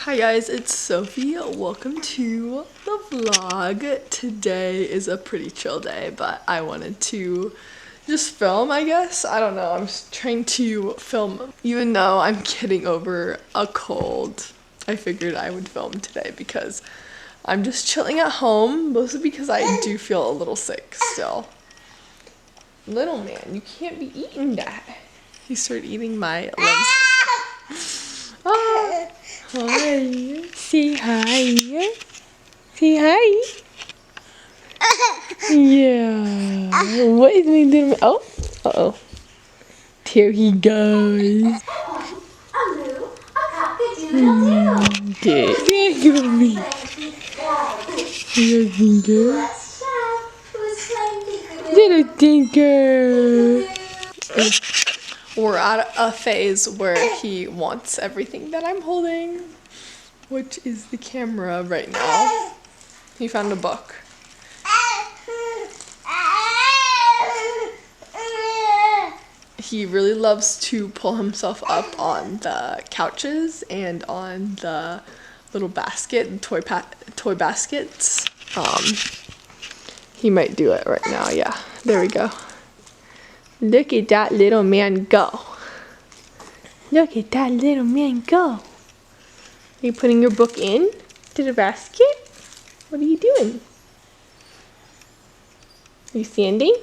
Hi guys, it's Sophie. Welcome to the vlog. Today is a pretty chill day, but I wanted to just film, I guess. I don't know. I'm just trying to film. Even though I'm getting over a cold, I figured I would film today because I'm just chilling at home, mostly because I do feel a little sick still. Little man, you can't be eating that. He started eating my legs. Ah. Hi. Say hi. Say hi. Yeah. What is my little... Oh. Uh-oh. There he goes. There you go, me. Little tinker. Little tinker. We're at a phase where he wants everything that I'm holding, which is the camera right now. He found a book. He really loves to pull himself up on the couches and on the little basket, toy baskets. He might do it right now. Yeah, there we go. Look at that little man go. Look at that little man go. Are you putting your book in to the basket? What are you doing? Are you standing?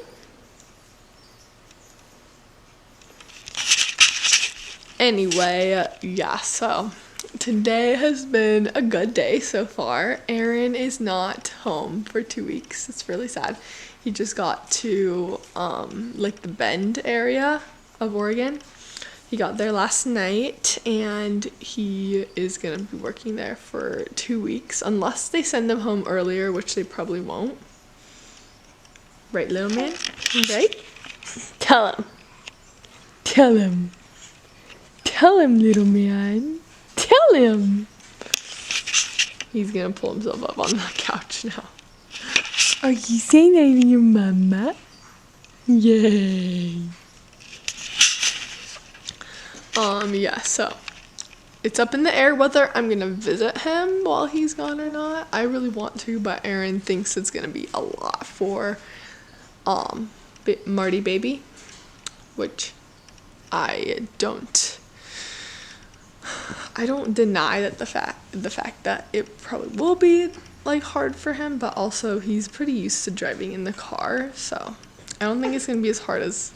Anyway, yeah, so today has been a good day so far. Aaron is not home for 2 weeks. It's really sad. He just got to like the Bend area of Oregon. He got there last night and he is gonna be working there for 2 weeks unless they send him home earlier, which they probably won't. Right, little man? Right? Tell him. Tell him. Tell him, little man. Tell him. He's gonna pull himself up on the couch now. Are you saying that to your mama? Yay. Yeah, so it's up in the air whether I'm gonna visit him while he's gone or not. I really want to, but Aaron thinks it's gonna be a lot for Marty baby, which I don't deny that the fact that it probably will be like hard for him, but also he's pretty used to driving in the car, so I don't think it's gonna be as hard as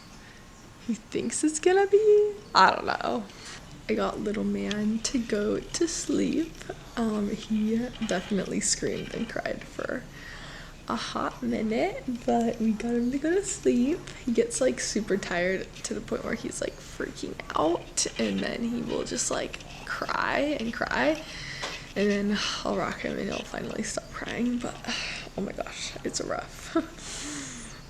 he thinks it's gonna be. I don't know. I got little man to go to sleep. He definitely screamed and cried for a hot minute, but we got him to go to sleep. He gets like super tired to the point where he's like freaking out, and then he will just like cry and cry, and then I'll rock him and he'll finally stop crying. But oh my gosh, it's rough.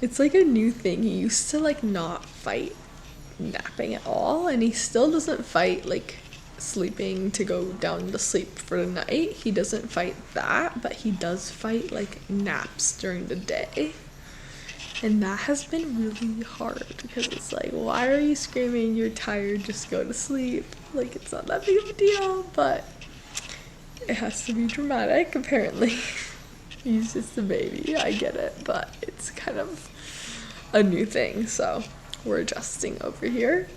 It's like a new thing. He used to like not fight napping at all, and he still doesn't fight like sleeping to go down to sleep for the night. He doesn't fight that, but he does fight like naps during the day, and that has been really hard because it's like, why are you screaming? You're tired, just go to sleep. Like, it's not that big of a deal, but it has to be dramatic apparently. He's just a baby, I get it, but it's kind of a new thing, so we're adjusting over here.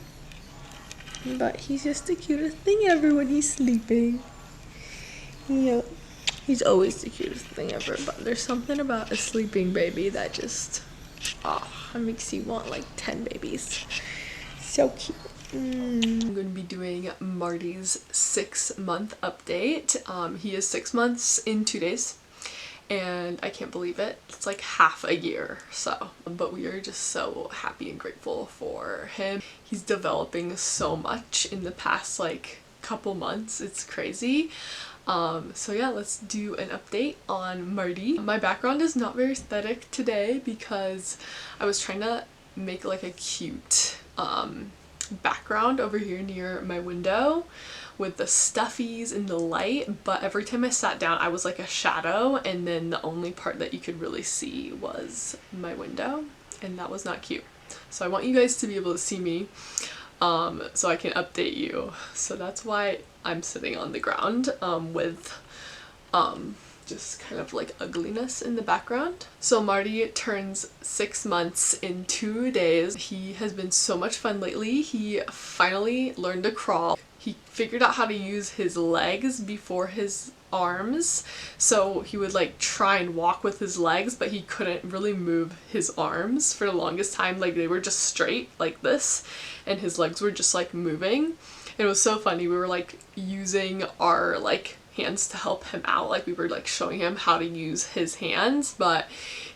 But he's just the cutest thing ever when he's sleeping. Yep. He's always the cutest thing ever, but there's something about a sleeping baby that just, it makes you want like 10 babies. So cute. I'm going to be doing Marty's 6-month update. He is 6 months in 2 days. And I can't believe it. It's like half a year, so. But we are just so happy and grateful for him. He's developing so much in the past like couple months. It's crazy. So yeah, let's do an update on Marty. My background is not very aesthetic today because I was trying to make like a cute background over here near my window with the stuffies and the light, but every time I sat down I was like a shadow, and then the only part that you could really see was my window, and that was not cute. So I want you guys to be able to see me so I can update you. So that's why I'm sitting on the ground with just kind of like ugliness in the background. So Marty turns 6 months in 2 days. He has been so much fun lately. He finally learned to crawl. He figured out how to use his legs before his arms, so he would like try and walk with his legs, but he couldn't really move his arms for the longest time. Like they were just straight like this and his legs were just like moving. And it was so funny. We were like using our like hands to help him out, like we were like showing him how to use his hands, but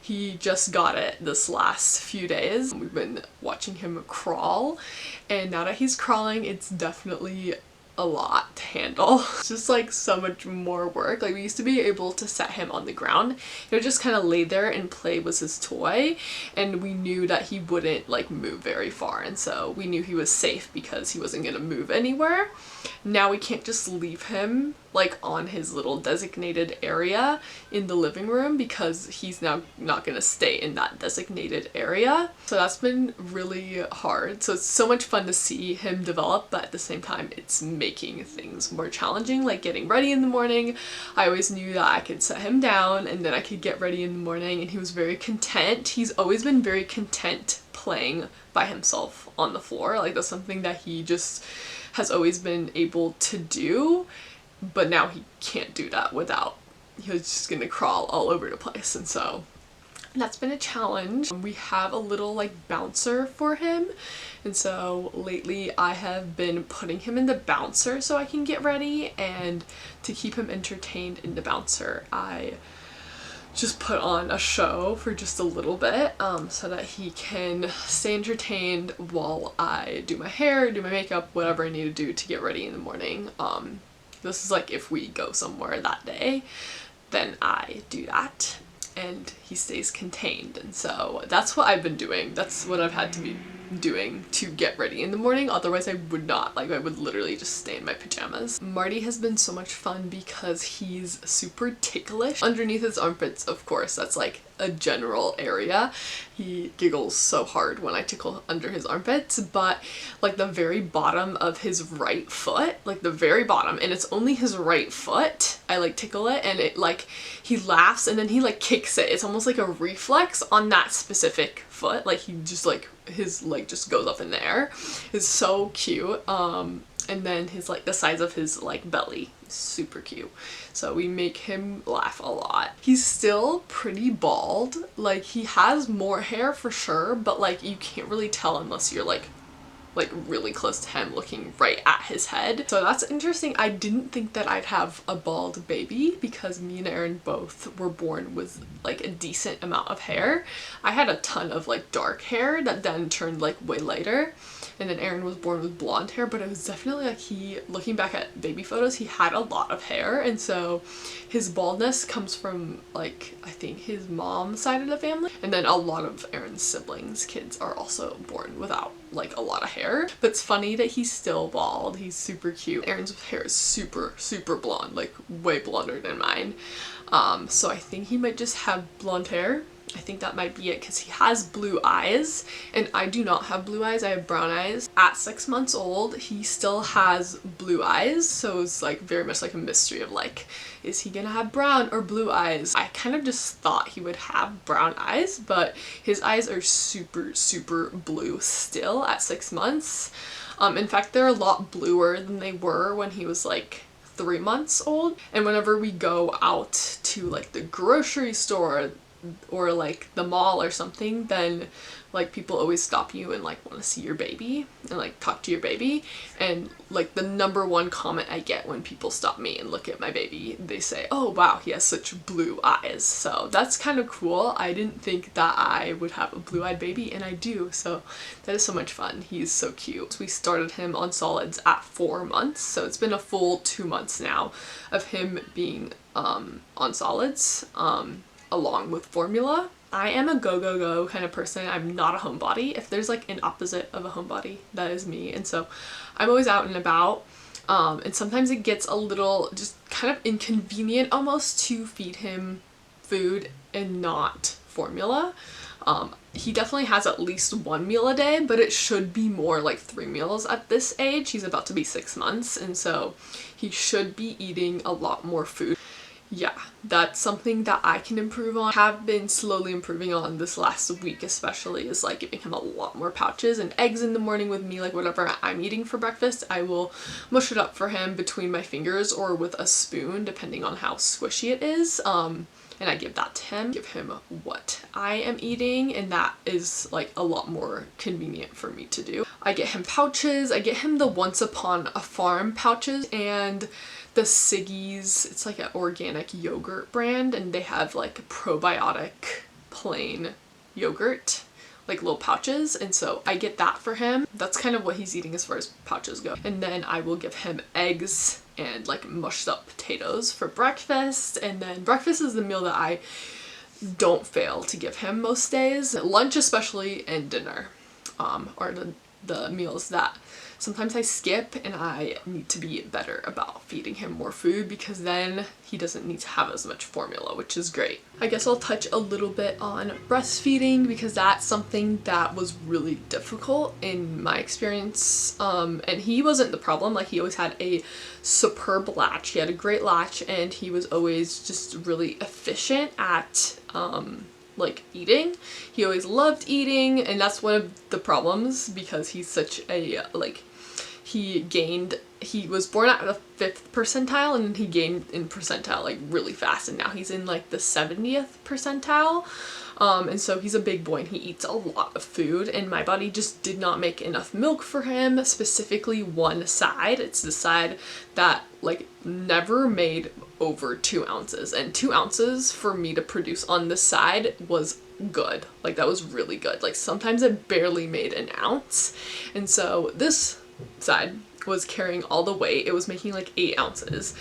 he just got it this last few days. We've been watching him crawl, and now that he's crawling, it's definitely a lot to handle. It's just like so much more work. Like we used to be able to set him on the ground. He would just kind of lay there and play with his toy, and we knew that he wouldn't like move very far, and so we knew he was safe because he wasn't gonna move anywhere. Now we can't just leave him like on his little designated area in the living room because he's now not gonna stay in that designated area. So that's been really hard. So it's so much fun to see him develop, but at the same time it's making things more challenging, like getting ready in the morning. I always knew that I could set him down and then I could get ready in the morning, and he was very content. He's always been very content playing by himself on the floor. Like that's something that he just has always been able to do, but now he can't do that without, he was just gonna crawl all over the place, and so that's been a challenge. We have a little like bouncer for him, and so lately I have been putting him in the bouncer so I can get ready, and to keep him entertained in the bouncer I just put on a show for just a little bit so that he can stay entertained while I do my hair, do my makeup, whatever I need to do to get ready in the morning. This is like if we go somewhere that day, then I do that and he stays contained, and so that's what I've been doing. That's what I've had to be doing to get ready in the morning. Otherwise I would not, like I would literally just stay in my pajamas. Marty has been so much fun because he's super ticklish. Underneath his armpits, of course, that's like a general area. He giggles so hard when I tickle under his armpits, but like the very bottom of his right foot, like the very bottom, and it's only his right foot, I like tickle it, and it like, he laughs and then he like kicks it. It's almost like a reflex on that specific foot. Like he just like, his leg just goes up in the air. It's so cute. And then his like the size of his like belly, super cute. So we make him laugh a lot. He's still pretty bald. Like he has more hair for sure, but like you can't really tell unless you're like really close to him looking right at his head. So that's interesting. I didn't think that I'd have a bald baby because me and Aaron both were born with like a decent amount of hair. I had a ton of like dark hair that then turned like way lighter, and then Aaron was born with blonde hair, but it was definitely like he, looking back at baby photos, he had a lot of hair, and so his baldness comes from like I think his mom's side of the family, and then a lot of Aaron's siblings' kids are also born without like a lot of hair. But it's funny that he's still bald. He's super cute. Aaron's hair is super blonde, like way blonder than mine. So I think he might just have blonde hair. I think that might be it because he has blue eyes, and I do not have blue eyes. I have brown eyes. At 6 months old, he still has blue eyes, so it's like very much like a mystery of like, is he gonna have brown or blue eyes? I kind of just thought he would have brown eyes, but his eyes are super blue still at 6 months. In fact, they're a lot bluer than they were when he was like 3 months old. And whenever we go out to like the grocery store or like the mall or something, then like people always stop you and like want to see your baby and like talk to your baby, and like the number one comment I get when people stop me and look at my baby, they say, oh wow, he has such blue eyes. So that's kind of cool. I didn't think that I would have a blue-eyed baby, and I do, so that is so much fun. He's so cute. We started him on solids at 4 months, so it's been a full 2 months now of him being on solids along with formula. I am a go kind of person. I'm not a homebody. If there's like an opposite of a homebody, that is me. And so I'm always out and about. And sometimes it gets a little just kind of inconvenient almost to feed him food and not formula. He definitely has at least 1 meal a day, but it should be more like 3 meals at this age. He's about to be 6 months, and so he should be eating a lot more food. Yeah, that's something that I can improve on. Have been slowly improving on this last week especially, is like giving him a lot more pouches and eggs in the morning with me. Like whatever I'm eating for breakfast, I will mush it up for him between my fingers or with a spoon depending on how squishy it is. And I give that to him, give him what I am eating, and that is like a lot more convenient for me to do. I get him pouches, I get him the Once Upon a Farm pouches and the Siggi's. It's like an organic yogurt brand, and they have like probiotic plain yogurt, like little pouches, and so I get that for him. That's kind of what he's eating as far as pouches go. And then I will give him eggs and like mushed up potatoes for breakfast, and then breakfast is the meal that I don't fail to give him most days. Lunch especially, and dinner are the meals that sometimes I skip, and I need to be better about feeding him more food because then he doesn't need to have as much formula, which is great. I guess I'll touch a little bit on breastfeeding because that's something that was really difficult in my experience. And he wasn't the problem. Like, he always had a superb latch. He had a great latch, and he was always just really efficient at like eating. He always loved eating, and that's one of the problems because he's such a like, he was born at the 5th percentile, and then he gained in percentile like really fast, and now he's in like the 70th percentile. And so he's a big boy and he eats a lot of food, and my body just did not make enough milk for him, specifically one side. It's the side that like never made over 2 ounces, and 2 ounces for me to produce on this side was good. Like, that was really good. Like, sometimes it barely made an ounce, and so this side was carrying all the weight. It was making like 8 ounces,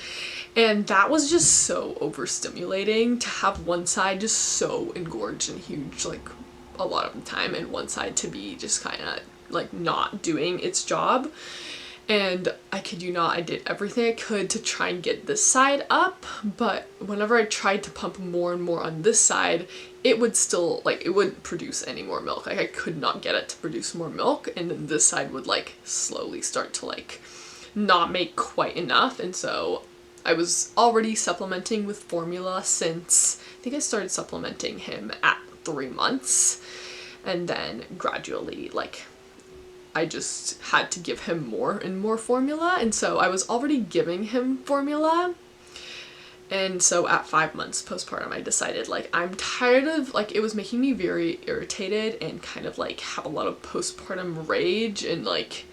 and that was just so overstimulating to have one side just so engorged and huge like a lot of the time, and one side to be just kind of like not doing its job. And I kid you not, I did everything I could to try and get this side up, but whenever I tried to pump more and more on this side, it would still, like, it wouldn't produce any more milk. Like, I could not get it to produce more milk, and then this side would like slowly start to like not make quite enough. And so I was already supplementing with formula since I think I started supplementing him at 3 months, and then gradually like I just had to give him more and more formula, and so I was already giving him formula. And so at 5 months postpartum, I decided like I'm tired of, like, it was making me very irritated and kind of like have a lot of postpartum rage, and like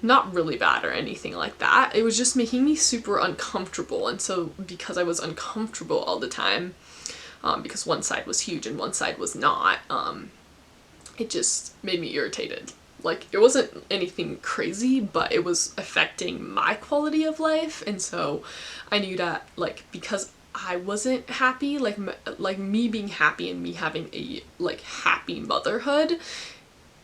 not really bad or anything like that. It was just making me super uncomfortable, and so because I was uncomfortable all the time, because one side was huge and one side was not, it just made me irritated. Like, it wasn't anything crazy, but it was affecting my quality of life, and so I knew that, like, because I wasn't happy, like me being happy and me having a like happy motherhood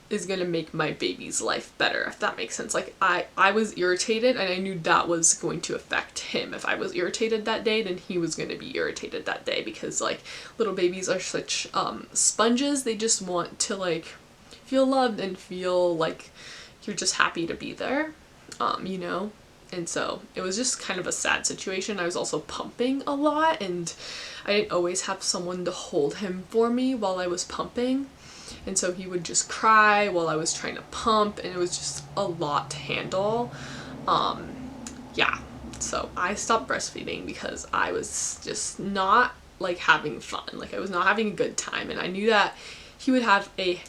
is gonna make my baby's life better, if that makes sense. Like, I was irritated, and I knew that was going to affect him. If I was irritated that day, then he was going to be irritated that day, because like little babies are such sponges. They just want to like feel loved and feel like you're just happy to be there, you know? And so it was just kind of a sad situation. I was also pumping a lot, and I didn't always have someone to hold him for me while I was pumping. And so he would just cry while I was trying to pump, and it was just a lot to handle. Yeah, so I stopped breastfeeding because I was just not like having fun. Like, I was not having a good time, and I knew that he would have a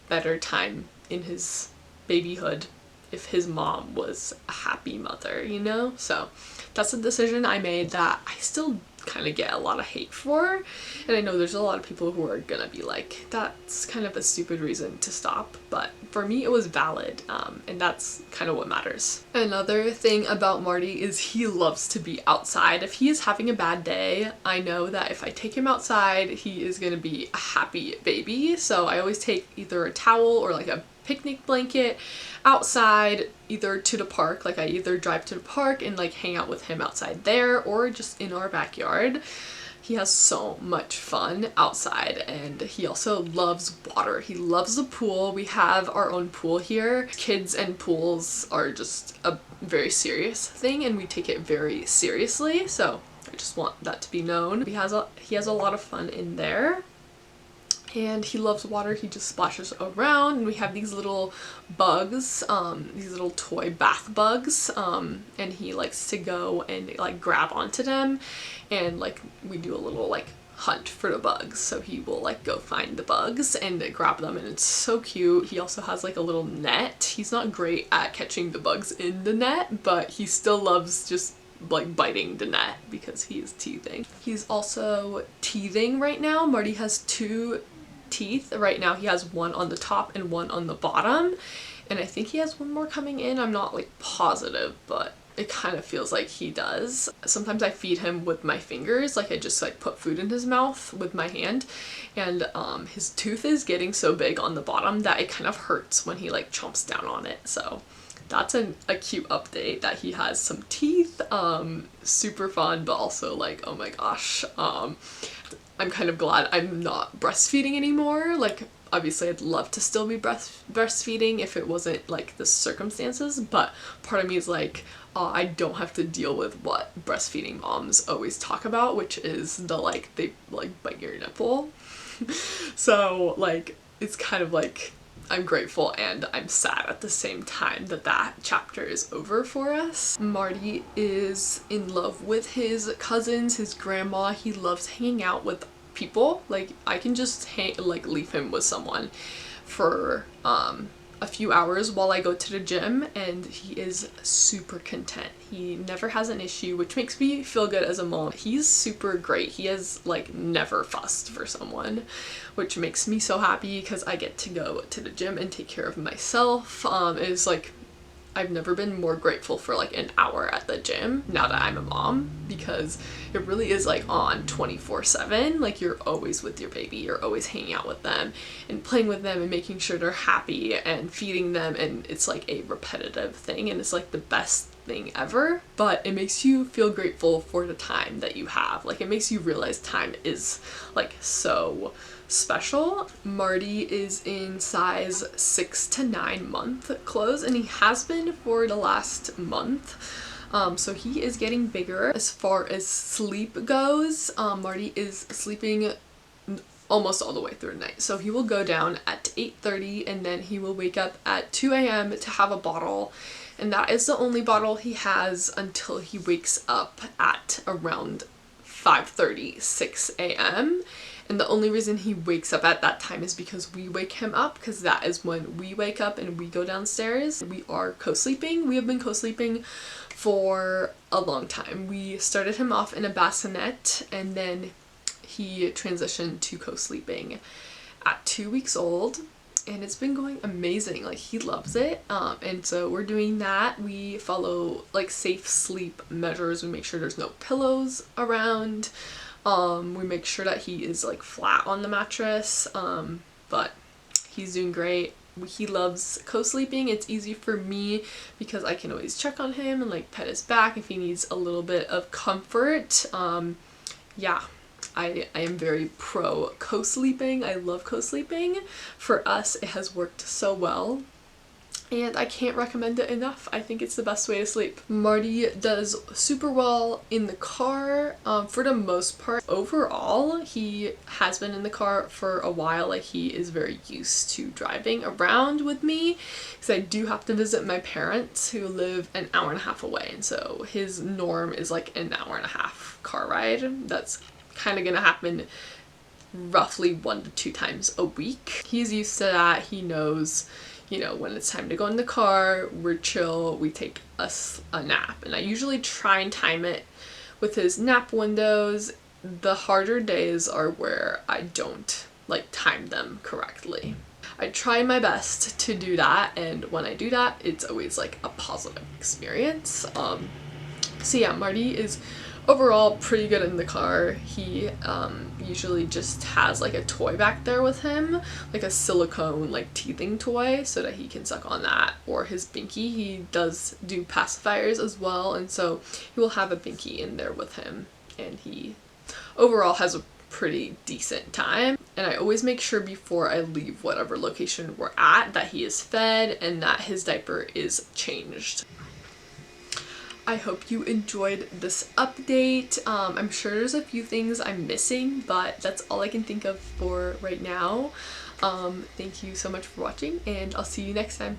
better time in his babyhood if his mom was a happy mother, you know? So that's a decision I made that I still kind of get a lot of hate for, and I know there's a lot of people who are gonna be like, that's kind of a stupid reason to stop, but for me it was valid, and that's kind of what matters. Another thing about Marty is he loves to be outside. If he is having a bad day, I know that if I take him outside, he is gonna be a happy baby, so I always take either a towel or like a picnic blanket outside, either to the park, like I either drive to the park and like hang out with him outside there, or just in our backyard. He has so much fun outside, and he also loves water. He loves the pool. We have our own pool here. Kids and pools are just a very serious thing, and we take it very seriously, so I just want that to be known. He has a lot of fun in there. And he loves water. He just splashes around, and we have these little bugs, these little toy bath bugs, and he likes to go and like grab onto them, and like we do a little like hunt for the bugs, so he will like go find the bugs and grab them, and it's so cute. He also has like a little net. He's not great at catching the bugs in the net, but he still loves just like biting the net because he is teething. He's also teething right now. Marty has 2 teeth right now. He has one on the top and one on the bottom, and I think he has one more coming in. I'm not like positive, but it kind of feels like he does. Sometimes I feed him with my fingers, like I just like put food in his mouth with my hand, and his tooth is getting so big on the bottom that it kind of hurts when he like chomps down on it. So that's a cute update that he has some teeth. Super fun, but also like, oh my gosh, I'm kind of glad I'm not breastfeeding anymore. Like, obviously I'd love to still be breastfeeding if it wasn't like the circumstances, but part of me is like, I don't have to deal with what breastfeeding moms always talk about, which is the like, they like bite your nipple. So like, it's kind of like, I'm grateful and I'm sad at the same time that that chapter is over for us. Marty is in love with his cousins, his grandma. He loves hanging out with people. Like, I can just leave him with someone for a few hours while I go to the gym, and he is super content. He never has an issue, which makes me feel good as a mom. He's super great. He has like never fussed for someone, which makes me so happy because I get to go to the gym and take care of myself. It's like, I've never been more grateful for like an hour at the gym now that I'm a mom, because it really is like on 24/7. Like, you're always with your baby, you're always hanging out with them and playing with them and making sure they're happy and feeding them, and it's like a repetitive thing, and it's like the best thing ever. But it makes you feel grateful for the time that you have. Like, it makes you realize time is like so special. Marty is in size 6 to 9 month clothes, and he has been for the last month. So he is getting bigger. As far as sleep goes, Marty is sleeping almost all the way through the night. So he will go down at 8:30, and then he will wake up at 2 a.m. to have a bottle, and that is the only bottle he has until he wakes up at around 5:30, 6 a.m. And the only reason he wakes up at that time is because we wake him up, because that is when we wake up and we go downstairs. We are co-sleeping. We have been co-sleeping for a long time. We started him off in a bassinet, and then he transitioned to co-sleeping at 2 weeks old, and it's been going amazing. Like, he loves it. And so we're doing that. We follow like safe sleep measures. We make sure there's no pillows around. We make sure that he is like flat on the mattress, but he's doing great. He loves co-sleeping. It's easy for me because I can always check on him and like pet his back if he needs a little bit of comfort. Yeah, I am very pro co-sleeping. I love co-sleeping. For us, it has worked so well, and I can't recommend it enough. I think it's the best way to sleep. Marty does super well in the car, for the most part. Overall, he has been in the car for a while. Like, he is very used to driving around with me, because I do have to visit my parents who live an hour and a half away, and so his norm is like an hour and a half car ride. That's kind of gonna happen roughly 1 to 2 times a week. He's used to that. He knows, you know, when it's time to go in the car, we're chill, we take a nap. And I usually try and time it with his nap windows. The harder days are where I don't like time them correctly. I try my best to do that, and when I do that, it's always like a positive experience. So yeah, Marty is overall pretty good in the car. He usually just has like a toy back there with him, like a silicone like teething toy, so that he can suck on that, or his binky. He does do pacifiers as well, and so he will have a binky in there with him, and he overall has a pretty decent time. And I always make sure before I leave whatever location we're at that he is fed and that his diaper is changed. I hope you enjoyed this update. I'm sure there's a few things I'm missing, but that's all I can think of for right now. Thank you so much for watching, and I'll see you next time.